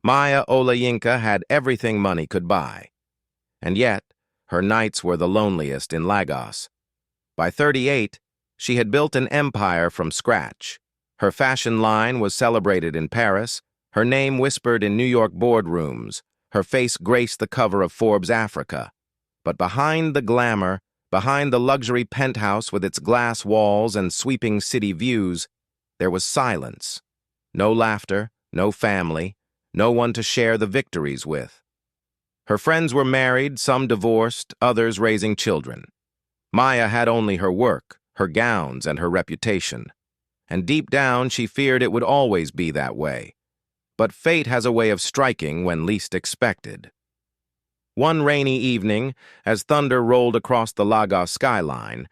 Maya Olayinka had everything money could buy. And yet, her nights were the loneliest in Lagos. By 38, she had built an empire from scratch. Her fashion line was celebrated in Paris, her name whispered in New York boardrooms, her face graced the cover of Forbes Africa. But behind the glamour, behind the luxury penthouse with its glass walls and sweeping city views, there was silence. No laughter, no family, no one to share the victories with. Her friends were married, some divorced, others raising children. Maya had only her work, her gowns, and her reputation. And deep down, she feared it would always be that way. But fate has a way of striking when least expected. One rainy evening, as thunder rolled across the Lagos skyline,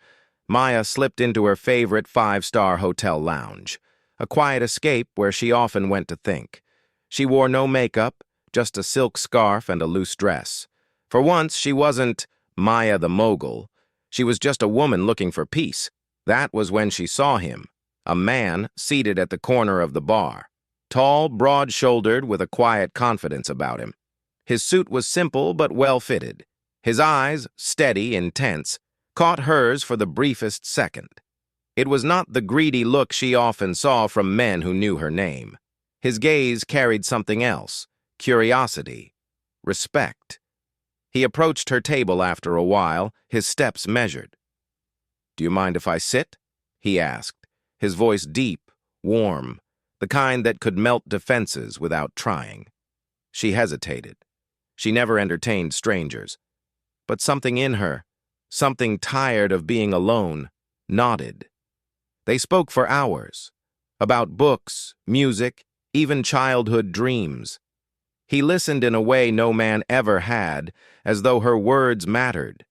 Maya slipped into her favorite five-star hotel lounge, a quiet escape where she often went to think. She wore no makeup, just a silk scarf and a loose dress. For once, she wasn't Maya the mogul. She was just a woman looking for peace. That was when she saw him, a man seated at the corner of the bar. Tall, broad-shouldered, with a quiet confidence about him. His suit was simple but well-fitted. His eyes, steady, intense, caught hers for the briefest second. It was not the greedy look she often saw from men who knew her name. His gaze carried something else, curiosity, respect. He approached her table after a while, his steps measured. "Do you mind if I sit?" he asked, his voice deep, warm, the kind that could melt defenses without trying. She hesitated. She never entertained strangers. But something in her, something tired of being alone, nodded. They spoke for hours, about books, music, even childhood dreams. He listened in a way no man ever had, as though her words mattered.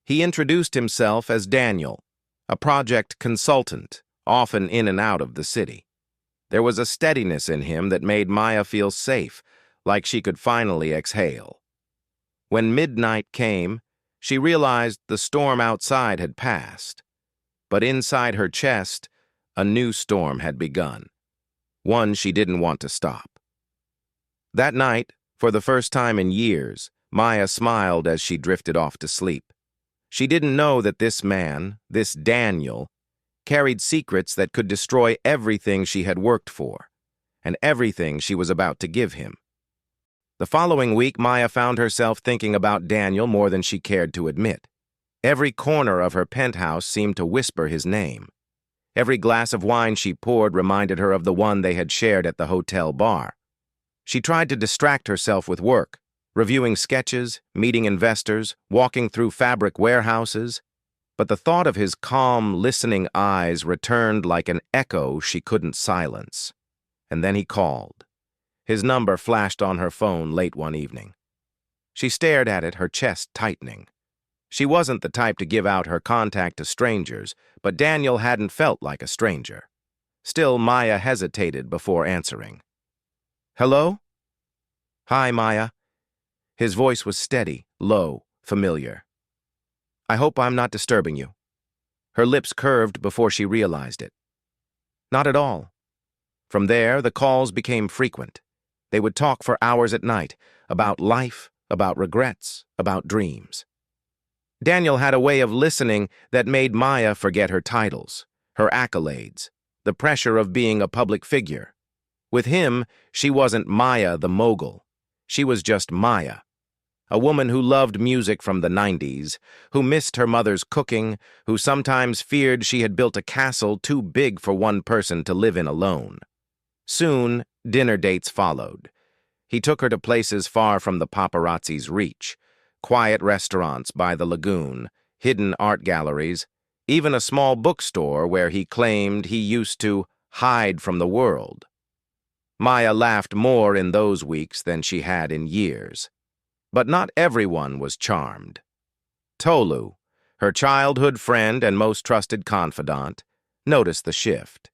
He introduced himself as Daniel, a project consultant, often in and out of the city. There was a steadiness in him that made Maya feel safe, like she could finally exhale. When midnight came, she realized the storm outside had passed. But inside her chest, a new storm had begun. One she didn't want to stop. That night, for the first time in years, Maya smiled as she drifted off to sleep. She didn't know that this man, this Daniel, carried secrets that could destroy everything she had worked for, and everything she was about to give him. The following week, Maya found herself thinking about Daniel more than she cared to admit. Every corner of her penthouse seemed to whisper his name. Every glass of wine she poured reminded her of the one they had shared at the hotel bar. She tried to distract herself with work, reviewing sketches, meeting investors, walking through fabric warehouses, but the thought of his calm, listening eyes returned like an echo she couldn't silence. And then he called. His number flashed on her phone late one evening. She stared at it, her chest tightening. She wasn't the type to give out her contact to strangers, but Daniel hadn't felt like a stranger. Still, Maya hesitated before answering. "Hello?" "Hi, Maya." His voice was steady, low, familiar. "I hope I'm not disturbing you." Her lips curved before she realized it. "Not at all." From there, the calls became frequent. They would talk for hours at night, about life, about regrets, about dreams. Daniel had a way of listening that made Maya forget her titles, her accolades, the pressure of being a public figure. With him, she wasn't Maya the mogul. She was just Maya, a woman who loved music from the 90s, who missed her mother's cooking, who sometimes feared she had built a castle too big for one person to live in alone. Soon, dinner dates followed. He took her to places far from the paparazzi's reach, quiet restaurants by the lagoon, hidden art galleries, even a small bookstore where he claimed he used to hide from the world. Maya laughed more in those weeks than she had in years. But not everyone was charmed. Tolu, her childhood friend and most trusted confidant, noticed the shift.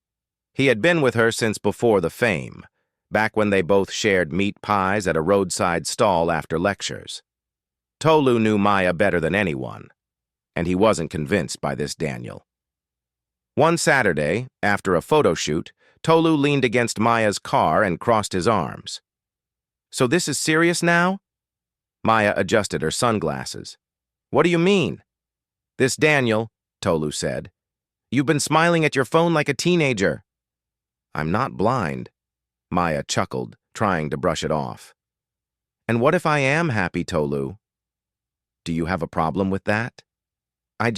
He had been with her since before the fame, back when they both shared meat pies at a roadside stall after lectures. Tolu knew Maya better than anyone, and he wasn't convinced by this Daniel. One Saturday, after a photo shoot, Tolu leaned against Maya's car and crossed his arms. So this is serious now? Maya adjusted her sunglasses. What do you mean? This Daniel, Tolu said. You've been smiling at your phone like a teenager. I'm not blind, Maya chuckled, trying to brush it off. And what if I am happy, Tolu? Do you have a problem with that? I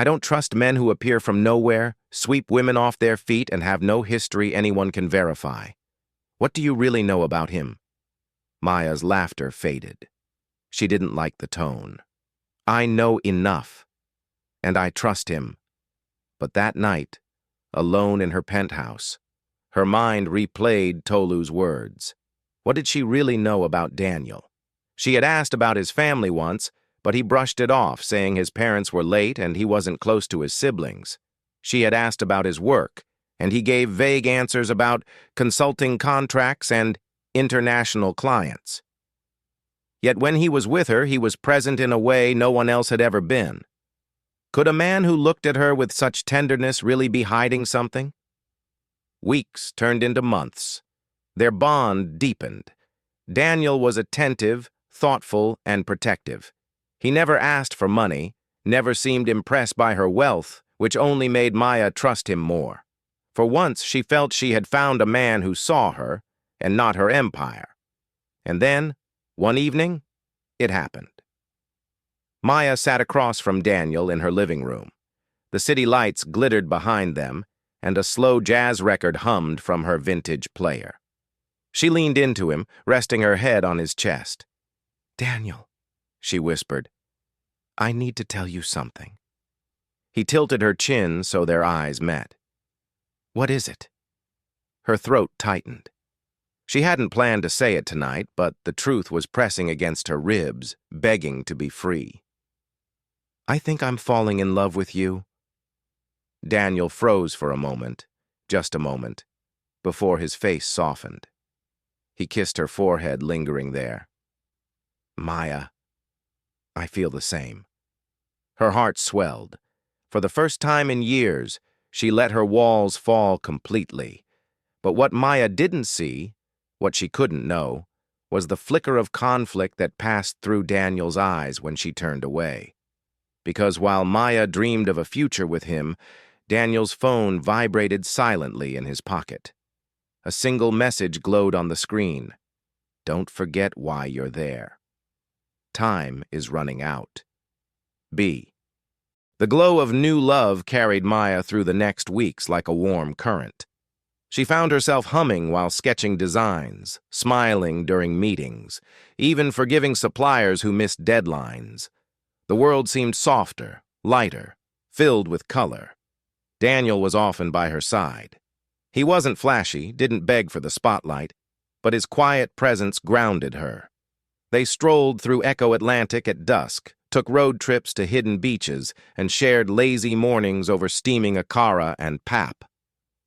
don't trust men who appear from nowhere, sweep women off their feet, and have no history anyone can verify. What do you really know about him? Maya's laughter faded. She didn't like the tone. I know enough, and I trust him. But that night, alone in her penthouse, her mind replayed Tolu's words. What did she really know about Daniel? She had asked about his family once, but he brushed it off, saying his parents were late and he wasn't close to his siblings. She had asked about his work, and he gave vague answers about consulting contracts and international clients. Yet when he was with her, he was present in a way no one else had ever been. Could a man who looked at her with such tenderness really be hiding something? Weeks turned into months. Their bond deepened. Daniel was attentive, thoughtful, and protective. He never asked for money, never seemed impressed by her wealth, which only made Maya trust him more. For once, she felt she had found a man who saw her, and not her empire. And then, one evening, it happened. Maya sat across from Daniel in her living room. The city lights glittered behind them, and a slow jazz record hummed from her vintage player. She leaned into him, resting her head on his chest. Daniel, she whispered, I need to tell you something. He tilted her chin so their eyes met. What is it? Her throat tightened. She hadn't planned to say it tonight, but the truth was pressing against her ribs, begging to be free. I think I'm falling in love with you. Daniel froze for a moment, just a moment, before his face softened. He kissed her forehead, lingering there. Maya, I feel the same. Her heart swelled. For the first time in years, she let her walls fall completely. But what Maya didn't see, what she couldn't know, was the flicker of conflict that passed through Daniel's eyes when she turned away. Because while Maya dreamed of a future with him, Daniel's phone vibrated silently in his pocket. A single message glowed on the screen. Don't forget why you're there. Time is running out. B. The glow of new love carried Maya through the next weeks like a warm current. She found herself humming while sketching designs, smiling during meetings, even forgiving suppliers who missed deadlines. The world seemed softer, lighter, filled with color. Daniel was often by her side. He wasn't flashy, didn't beg for the spotlight, but his quiet presence grounded her. They strolled through Echo Atlantic at dusk, took road trips to hidden beaches, and shared lazy mornings over steaming akara and pap.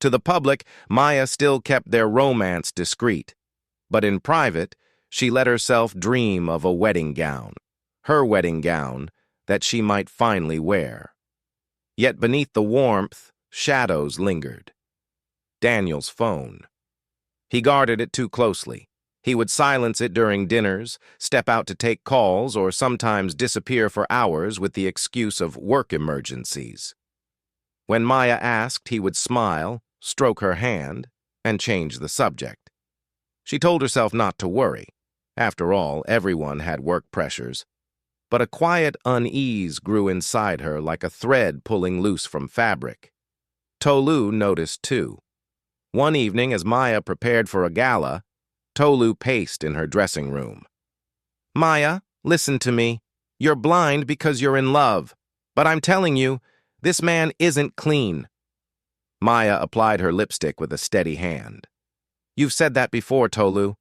To the public, Maya still kept their romance discreet. But in private, she let herself dream of a wedding gown, her wedding gown, that she might finally wear. Yet beneath the warmth, shadows lingered. Daniel's phone. He guarded it too closely. He would silence it during dinners, step out to take calls, or sometimes disappear for hours with the excuse of work emergencies. When Maya asked, he would smile, stroke her hand, and change the subject. She told herself not to worry. After all, everyone had work pressures. But a quiet unease grew inside her like a thread pulling loose from fabric. Tolu noticed too. One evening, as Maya prepared for a gala, Tolu paced in her dressing room. Maya, listen to me. You're blind because you're in love. But I'm telling you, this man isn't clean. Maya applied her lipstick with a steady hand. You've said that before, Tolu.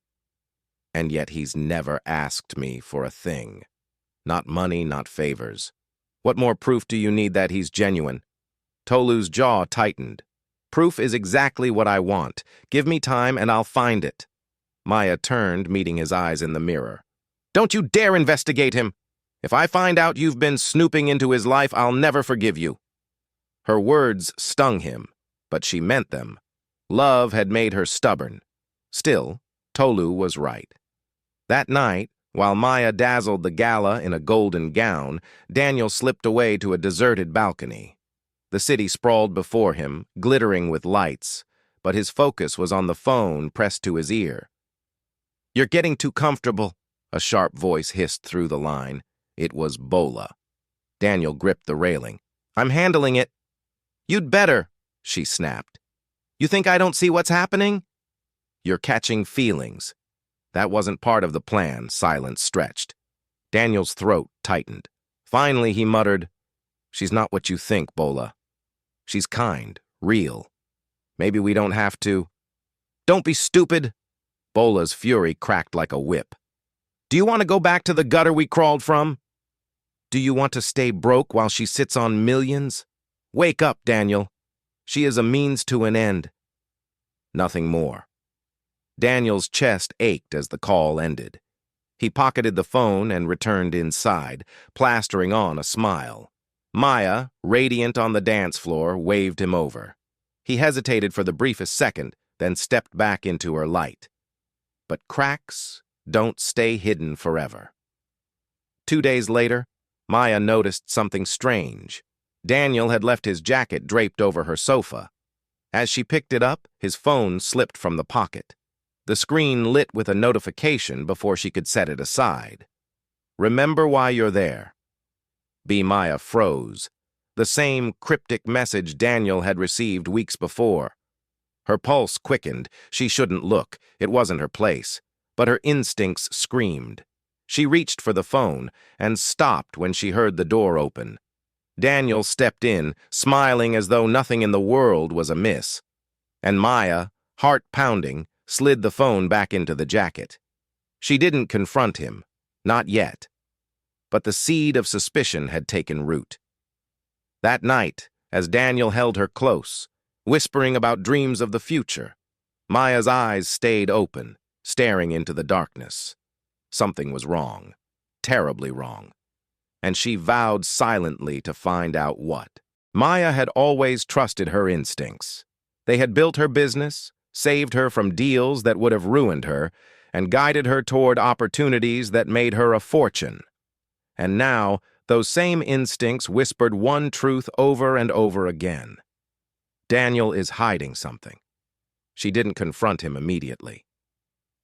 And yet he's never asked me for a thing. Not money, not favors. What more proof do you need that he's genuine? Tolu's jaw tightened. Proof is exactly what I want. Give me time and I'll find it. Maya turned, meeting his eyes in the mirror. Don't you dare investigate him! If I find out you've been snooping into his life, I'll never forgive you. Her words stung him, but she meant them. Love had made her stubborn. Still, Tolu was right. That night, while Maya dazzled the gala in a golden gown, Daniel slipped away to a deserted balcony. The city sprawled before him, glittering with lights, but his focus was on the phone pressed to his ear. "You're getting too comfortable," a sharp voice hissed through the line. It was Bola. Daniel gripped the railing. "I'm handling it." "You'd better," she snapped. "You think I don't see what's happening?" "You're catching feelings." That wasn't part of the plan. Silence stretched. Daniel's throat tightened. Finally, he muttered, "She's not what you think, Bola. She's kind, real. Maybe we don't have to." "Don't be stupid." Bola's fury cracked like a whip. "Do you want to go back to the gutter we crawled from? Do you want to stay broke while she sits on millions? Wake up, Daniel. She is a means to an end." Nothing more. Daniel's chest ached as the call ended. He pocketed the phone and returned inside, plastering on a smile. Maya, radiant on the dance floor, waved him over. He hesitated for the briefest second, then stepped back into her light. But cracks don't stay hidden forever. 2 days later, Maya noticed something strange. Daniel had left his jacket draped over her sofa. As she picked it up, his phone slipped from the pocket. The screen lit with a notification before she could set it aside. "Remember why you're there." Maya froze. The same cryptic message Daniel had received weeks before. Her pulse quickened. She shouldn't look. It wasn't her place. But her instincts screamed. She reached for the phone and stopped when she heard the door open. Daniel stepped in, smiling as though nothing in the world was amiss. And Maya, heart pounding, slid the phone back into the jacket. She didn't confront him. Not yet. But the seed of suspicion had taken root. That night, as Daniel held her close, whispering about dreams of the future, Maya's eyes stayed open, staring into the darkness. Something was wrong. Terribly wrong. And she vowed silently to find out what. Maya had always trusted her instincts. They had built her business, saved her from deals that would have ruined her, and guided her toward opportunities that made her a fortune. And now, those same instincts whispered one truth over and over again. Daniel is hiding something. She didn't confront him immediately.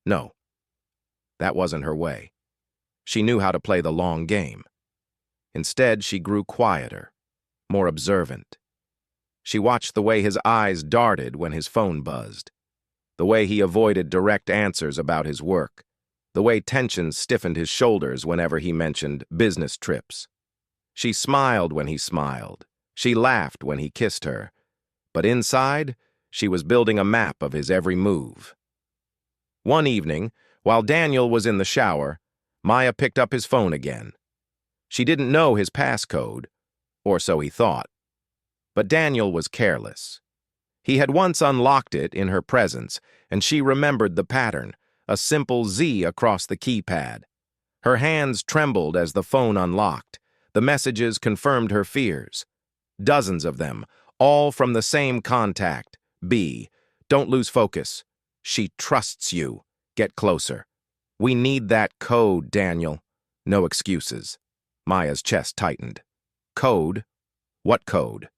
No, that wasn't her way. She knew how to play the long game. Instead, she grew quieter, more observant. She watched the way his eyes darted when his phone buzzed, the way he avoided direct answers about his work, the way tension stiffened his shoulders whenever he mentioned business trips. She smiled when he smiled. She laughed when he kissed her. But inside, she was building a map of his every move. One evening, while Daniel was in the shower, Maya picked up his phone again. She didn't know his passcode, or so he thought. But Daniel was careless. He had once unlocked it in her presence, and she remembered the pattern, a simple Z across the keypad. Her hands trembled as the phone unlocked. The messages confirmed her fears. Dozens of them, all from the same contact. B. Don't lose focus. She trusts you. Get closer. We need that code, Daniel. No excuses. Maya's chest tightened. Code? What code?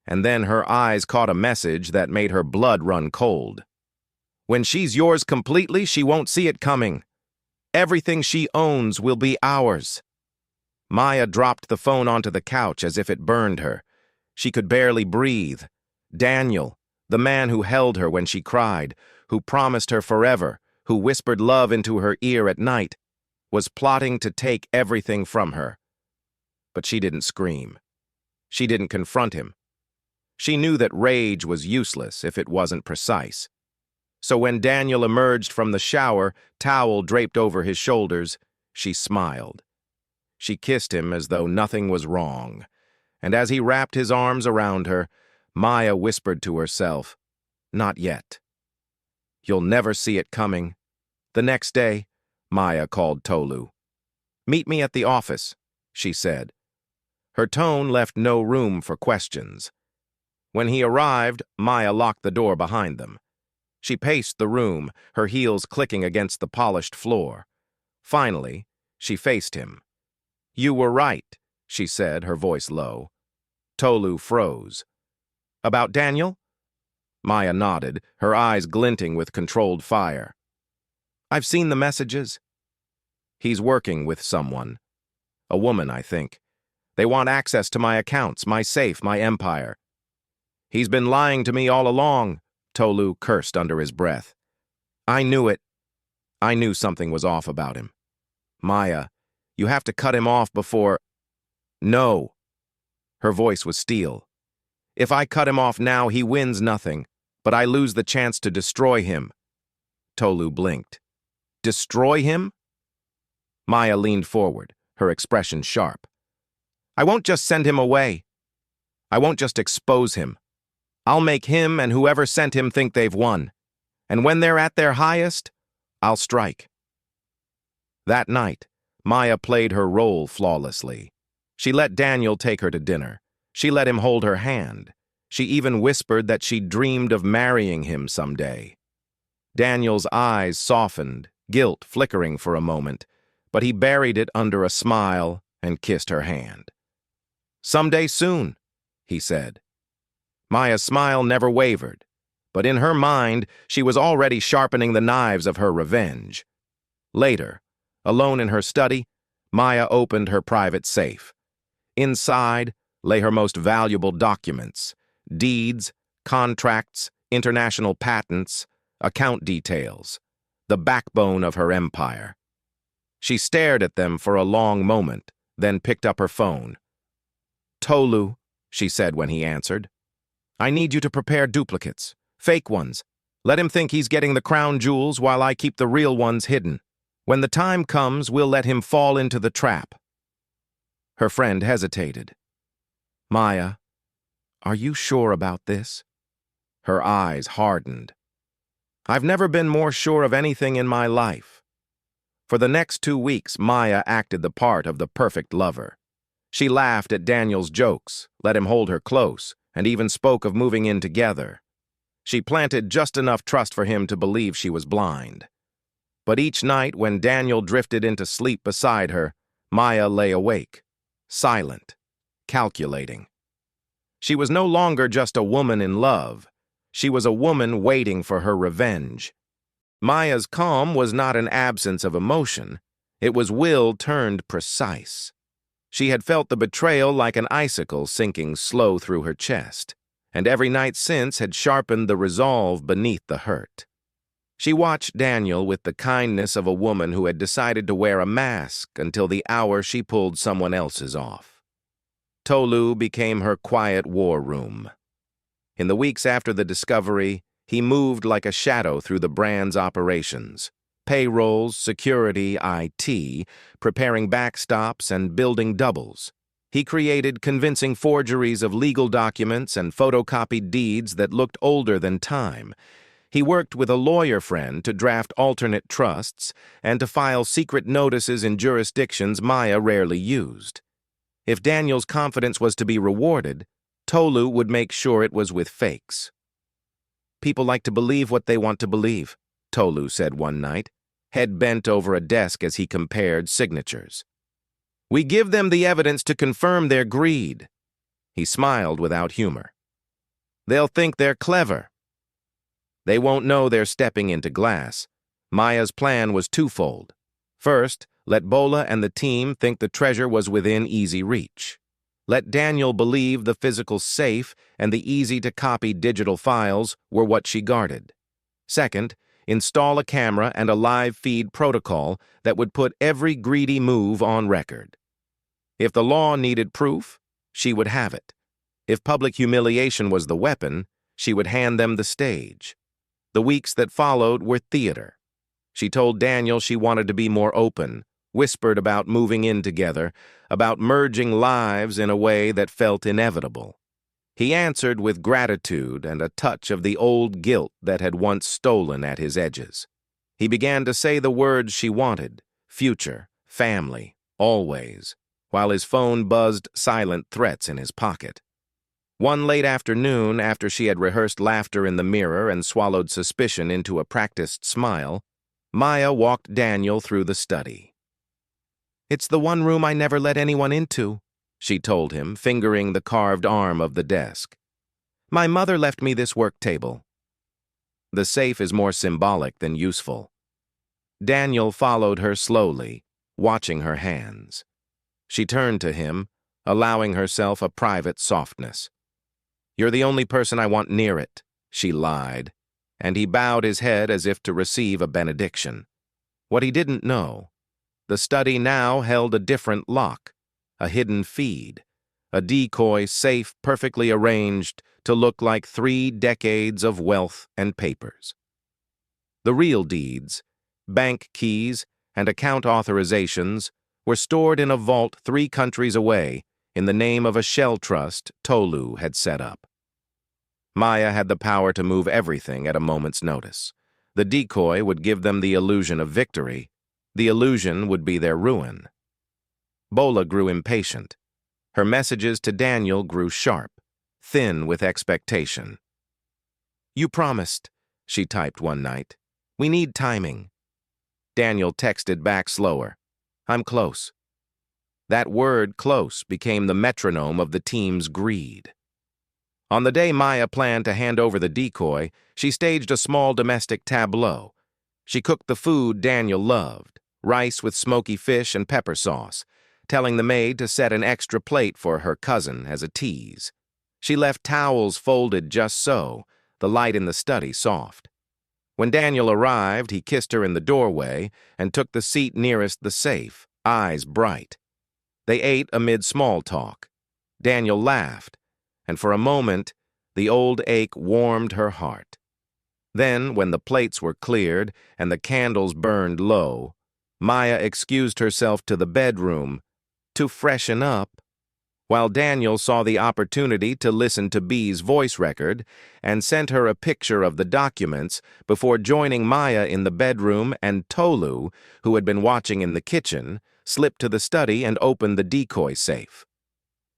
And then her eyes caught a message that made her blood run cold. When she's yours completely, she won't see it coming. Everything she owns will be ours. Maya dropped the phone onto the couch as if it burned her. She could barely breathe. Daniel, the man who held her when she cried, who promised her forever, who whispered love into her ear at night, was plotting to take everything from her. But she didn't scream. She didn't confront him. She knew that rage was useless if it wasn't precise. So when Daniel emerged from the shower, towel draped over his shoulders, she smiled. She kissed him as though nothing was wrong. And as he wrapped his arms around her, Maya whispered to herself, "Not yet." "You'll never see it coming." The next day, Maya called Tolu. "Meet me at the office," she said. Her tone left no room for questions. When he arrived, Maya locked the door behind them. She paced the room, her heels clicking against the polished floor. Finally, she faced him. "You were right," she said, her voice low. Tolu froze. "About Daniel?" Maya nodded, her eyes glinting with controlled fire. "I've seen the messages. He's working with someone. A woman, I think. They want access to my accounts, my safe, my empire. He's been lying to me all along," Tolu cursed under his breath. "I knew it. I knew something was off about him. Maya, you have to cut him off before—" "No." Her voice was steel. "If I cut him off now, he wins nothing, but I lose the chance to destroy him." Tolu blinked. "Destroy him?" Maya leaned forward, her expression sharp. "I won't just send him away. I won't just expose him. I'll make him and whoever sent him think they've won. And when they're at their highest, I'll strike." That night, Maya played her role flawlessly. She let Daniel take her to dinner. She let him hold her hand. She even whispered that she dreamed of marrying him someday. Daniel's eyes softened, guilt flickering for a moment, but he buried it under a smile and kissed her hand. "Someday soon," he said. Maya's smile never wavered, but in her mind, she was already sharpening the knives of her revenge. Later, alone in her study, Maya opened her private safe. Inside lay her most valuable documents: deeds, contracts, international patents, account details, the backbone of her empire. She stared at them for a long moment, then picked up her phone. "Tolu," she said when he answered, "I need you to prepare duplicates, fake ones. Let him think he's getting the crown jewels while I keep the real ones hidden. When the time comes, we'll let him fall into the trap." Her friend hesitated. "Maya, are you sure about this?" Her eyes hardened. "I've never been more sure of anything in my life." For the next 2 weeks, Maya acted the part of the perfect lover. She laughed at Daniel's jokes, let him hold her close, and even spoke of moving in together. She planted just enough trust for him to believe she was blind. But each night when Daniel drifted into sleep beside her, Maya lay awake, silent, calculating. She was no longer just a woman in love. She was a woman waiting for her revenge. Maya's calm was not an absence of emotion. It was will turned precise. She had felt the betrayal like an icicle sinking slow through her chest, and every night since had sharpened the resolve beneath the hurt. She watched Daniel with the kindness of a woman who had decided to wear a mask until the hour she pulled someone else's off. Tolu became her quiet war room. In the weeks after the discovery, he moved like a shadow through the brand's operations: payrolls, security, IT, preparing backstops and building doubles. He created convincing forgeries of legal documents and photocopied deeds that looked older than time. He worked with a lawyer friend to draft alternate trusts and to file secret notices in jurisdictions Maya rarely used. If Daniel's confidence was to be rewarded, Tolu would make sure it was with fakes. "People like to believe what they want to believe," Tolu said one night, head bent over a desk as he compared signatures. "We give them the evidence to confirm their greed." He smiled without humor. "They'll think they're clever. They won't know they're stepping into glass." Maya's plan was twofold. First, let Bola and the team think the treasure was within easy reach. Let Daniel believe the physical safe and the easy-to-copy digital files were what she guarded. Second, install a camera and a live feed protocol that would put every greedy move on record. If the law needed proof, she would have it. If public humiliation was the weapon, she would hand them the stage. The weeks that followed were theater. She told Daniel she wanted to be more open, whispered about moving in together, about merging lives in a way that felt inevitable. He answered with gratitude and a touch of the old guilt that had once stolen at his edges. He began to say the words she wanted: future, family, always, while his phone buzzed silent threats in his pocket. One late afternoon, after she had rehearsed laughter in the mirror and swallowed suspicion into a practiced smile, Maya walked Daniel through the study. It's the one room I never let anyone into, she told him, fingering the carved arm of the desk. My mother left me this work table. The safe is more symbolic than useful. Daniel followed her slowly, watching her hands. She turned to him, allowing herself a private softness. You're the only person I want near it, she lied, and he bowed his head as if to receive a benediction. What he didn't know, the study now held a different lock, a hidden feed, a decoy safe perfectly arranged to look like 3 decades of wealth and papers. The real deeds, bank keys, and account authorizations were stored in a vault 3 countries away in the name of a shell trust Tolu had set up. Maya had the power to move everything at a moment's notice. The decoy would give them the illusion of victory. The illusion would be their ruin. Bola grew impatient. Her messages to Daniel grew sharp, thin with expectation. You promised, she typed one night. We need timing. Daniel texted back slower. I'm close. That word, close, became the metronome of the team's greed. On the day Maya planned to hand over the decoy, she staged a small domestic tableau. She cooked the food Daniel loved, rice with smoky fish and pepper sauce, telling the maid to set an extra plate for her cousin as a tease. She left towels folded just so, the light in the study soft. When Daniel arrived, he kissed her in the doorway and took the seat nearest the safe, eyes bright. They ate amid small talk. Daniel laughed, and for a moment, the old ache warmed her heart. Then, when the plates were cleared and the candles burned low, Maya excused herself to the bedroom to freshen up, while Daniel saw the opportunity to listen to B's voice record and sent her a picture of the documents before joining Maya in the bedroom, and Tolu, who had been watching in the kitchen, slipped to the study and opened the decoy safe.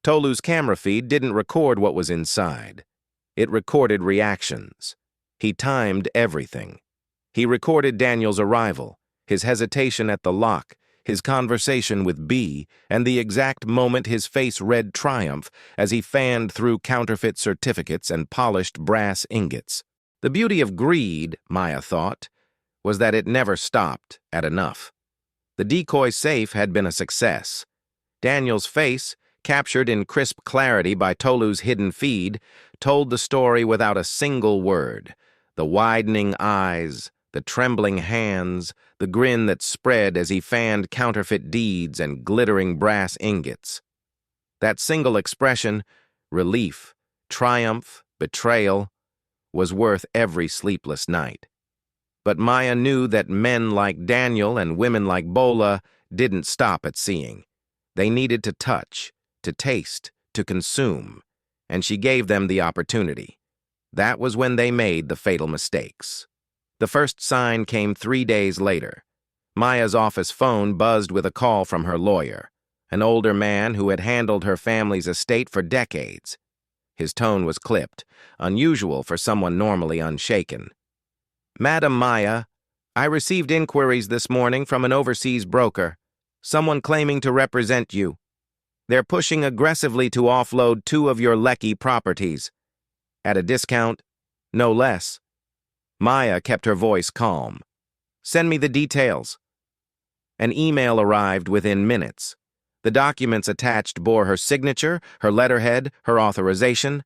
Tolu's camera feed didn't record what was inside. It recorded reactions. He timed everything. He recorded Daniel's arrival, his hesitation at the lock, his conversation with B, and the exact moment his face read triumph as he fanned through counterfeit certificates and polished brass ingots. The beauty of greed, Maya thought, was that it never stopped at enough. The decoy safe had been a success. Daniel's face, captured in crisp clarity by Tolu's hidden feed, told the story without a single word. The widening eyes, the trembling hands, the grin that spread as he fanned counterfeit deeds and glittering brass ingots. That single expression, relief, triumph, betrayal, was worth every sleepless night. But Maya knew that men like Daniel and women like Bola didn't stop at seeing. They needed to touch, to taste, to consume, and she gave them the opportunity. That was when they made the fatal mistakes. The first sign came 3 days later. Maya's office phone buzzed with a call from her lawyer, an older man who had handled her family's estate for decades. His tone was clipped, unusual for someone normally unshaken. Madam Maya, I received inquiries this morning from an overseas broker, someone claiming to represent you. They're pushing aggressively to offload 2 of your Lekki properties. At a discount, no less. Maya kept her voice calm. Send me the details. An email arrived within minutes. The documents attached bore her signature, her letterhead, her authorization.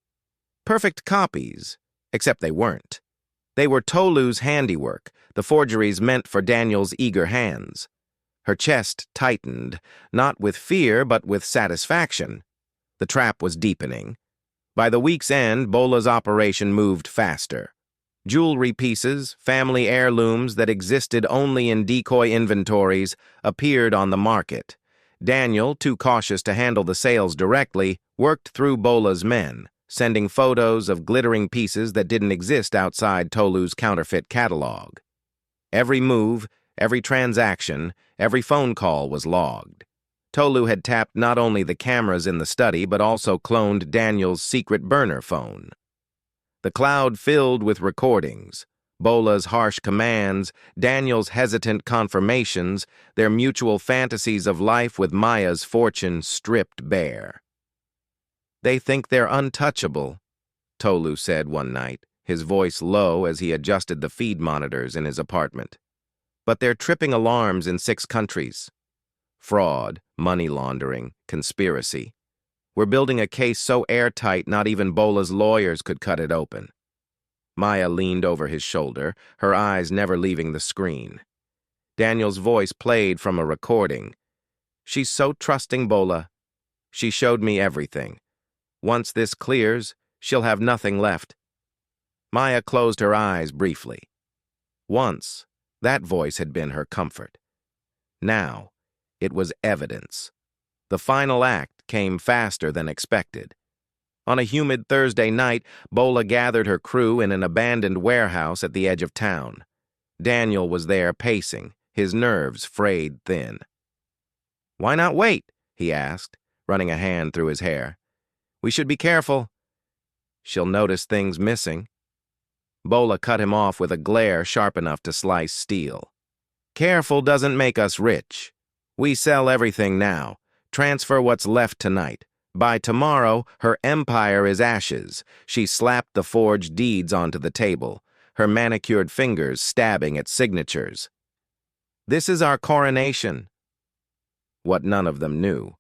Perfect copies, except they weren't. They were Tolu's handiwork, the forgeries meant for Daniel's eager hands. Her chest tightened, not with fear but with satisfaction. The trap was deepening. By the week's end, Bola's operation moved faster. Jewelry pieces, family heirlooms that existed only in decoy inventories, appeared on the market. Daniel, too cautious to handle the sales directly, worked through Bola's men, sending photos of glittering pieces that didn't exist outside Tolu's counterfeit catalog. Every move, every transaction, every phone call was logged. Tolu had tapped not only the cameras in the study but also cloned Daniel's secret burner phone. The cloud filled with recordings. Bola's harsh commands, Daniel's hesitant confirmations, their mutual fantasies of life with Maya's fortune stripped bare. "They think they're untouchable," Tolu said one night, his voice low as he adjusted the feed monitors in his apartment. "But they're tripping alarms in 6 countries. Fraud, money laundering, conspiracy. We're building a case so airtight not even Bola's lawyers could cut it open." Maya leaned over his shoulder, her eyes never leaving the screen. Daniel's voice played from a recording. "She's so trusting, Bola. She showed me everything. Once this clears, she'll have nothing left." Maya closed her eyes briefly. Once, that voice had been her comfort. Now, it was evidence. The final act came faster than expected. On a humid Thursday night, Bola gathered her crew in an abandoned warehouse at the edge of town. Daniel was there pacing, his nerves frayed thin. "Why not wait?" he asked, running a hand through his hair. "We should be careful. She'll notice things missing." Bola cut him off with a glare sharp enough to slice steel. "Careful doesn't make us rich. We sell everything now. Transfer what's left tonight. By tomorrow, her empire is ashes." She slapped the forged deeds onto the table, her manicured fingers stabbing at signatures. "This is our coronation." What none of them knew.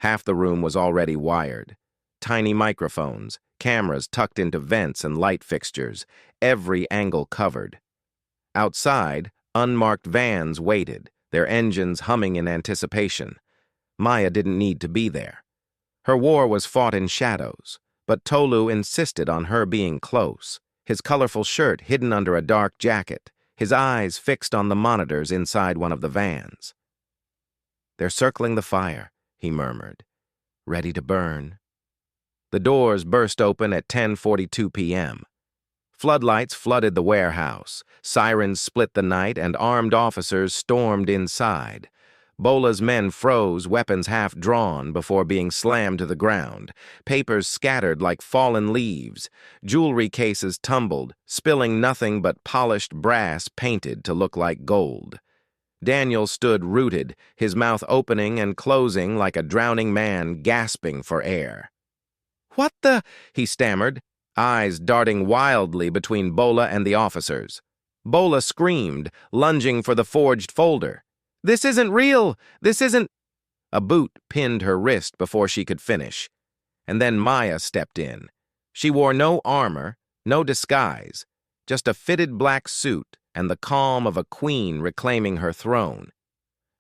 Half the room was already wired. Tiny microphones, cameras tucked into vents and light fixtures, every angle covered. Outside, unmarked vans waited, their engines humming in anticipation. Maya didn't need to be there. Her war was fought in shadows, but Tolu insisted on her being close, his colorful shirt hidden under a dark jacket, his eyes fixed on the monitors inside one of the vans. "They're circling the fire," he murmured, "ready to burn." The doors burst open at 10:42 p.m. Floodlights flooded the warehouse, sirens split the night, and armed officers stormed inside. Bola's men froze, weapons half drawn, before being slammed to the ground. Papers scattered like fallen leaves. Jewelry cases tumbled, spilling nothing but polished brass painted to look like gold. Daniel stood rooted, his mouth opening and closing like a drowning man gasping for air. "What the?" he stammered, eyes darting wildly between Bola and the officers. Bola screamed, lunging for the forged folder. "This isn't real! This isn't—" A boot pinned her wrist before she could finish. And then Maya stepped in. She wore no armor, no disguise, just a fitted black suit and the calm of a queen reclaiming her throne.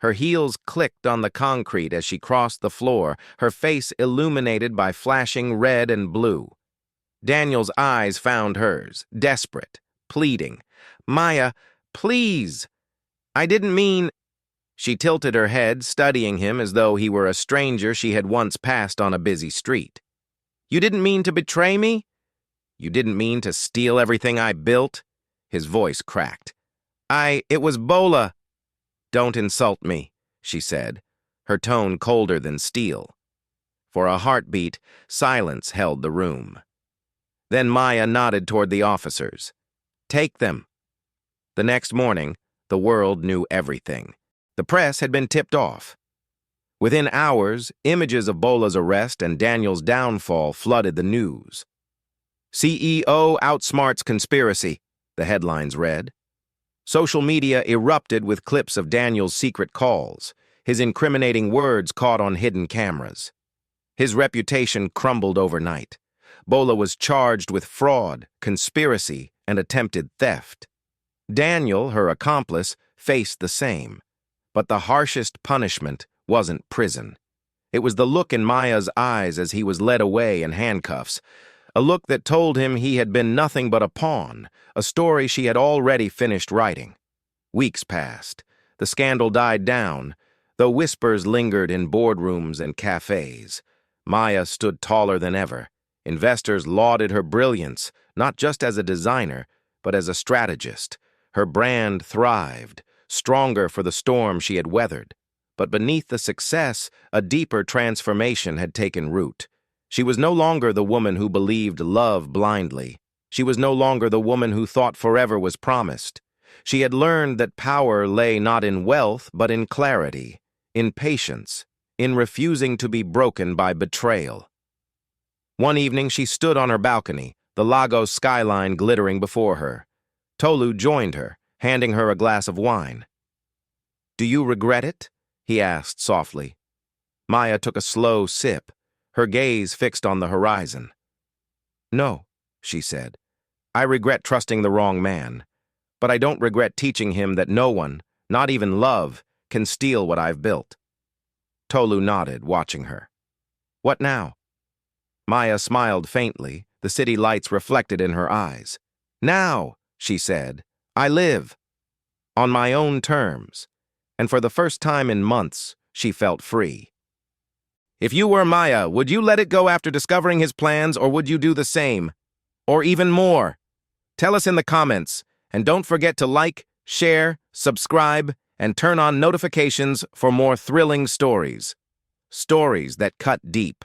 Her heels clicked on the concrete as she crossed the floor, her face illuminated by flashing red and blue. Daniel's eyes found hers, desperate, pleading. "Maya, please! I didn't mean—" She tilted her head, studying him as though he were a stranger she had once passed on a busy street. "You didn't mean to betray me? You didn't mean to steal everything I built?" His voice cracked. It was Bola." "Don't insult me," she said, her tone colder than steel. For a heartbeat, silence held the room. Then Maya nodded toward the officers. "Take them." The next morning, the world knew everything. The press had been tipped off. Within hours, images of Bola's arrest and Daniel's downfall flooded the news. "CEO outsmarts conspiracy," the headlines read. Social media erupted with clips of Daniel's secret calls, his incriminating words caught on hidden cameras. His reputation crumbled overnight. Bola was charged with fraud, conspiracy, and attempted theft. Daniel, her accomplice, faced the same. But the harshest punishment wasn't prison. It was the look in Maya's eyes as he was led away in handcuffs, a look that told him he had been nothing but a pawn, a story she had already finished writing. Weeks passed. The scandal died down, though whispers lingered in boardrooms and cafes. Maya stood taller than ever. Investors lauded her brilliance, not just as a designer, but as a strategist. Her brand thrived, stronger for the storm she had weathered. But beneath the success, a deeper transformation had taken root. She was no longer the woman who believed love blindly. She was no longer the woman who thought forever was promised. She had learned that power lay not in wealth, but in clarity, in patience, in refusing to be broken by betrayal. One evening she stood on her balcony, the Lagos skyline glittering before her. Tolu joined her, handing her a glass of wine. "Do you regret it?" he asked softly. Maya took a slow sip, her gaze fixed on the horizon. "No," she said. "I regret trusting the wrong man, but I don't regret teaching him that no one, not even love, can steal what I've built." Tolu nodded, watching her. "What now?" Maya smiled faintly, the city lights reflected in her eyes. "Now," she said, "I live. On my own terms." And for the first time in months, she felt free. If you were Maya, would you let it go after discovering his plans, or would you do the same? Or even more? Tell us in the comments, and don't forget to like, share, subscribe, and turn on notifications for more thrilling stories. Stories that cut deep.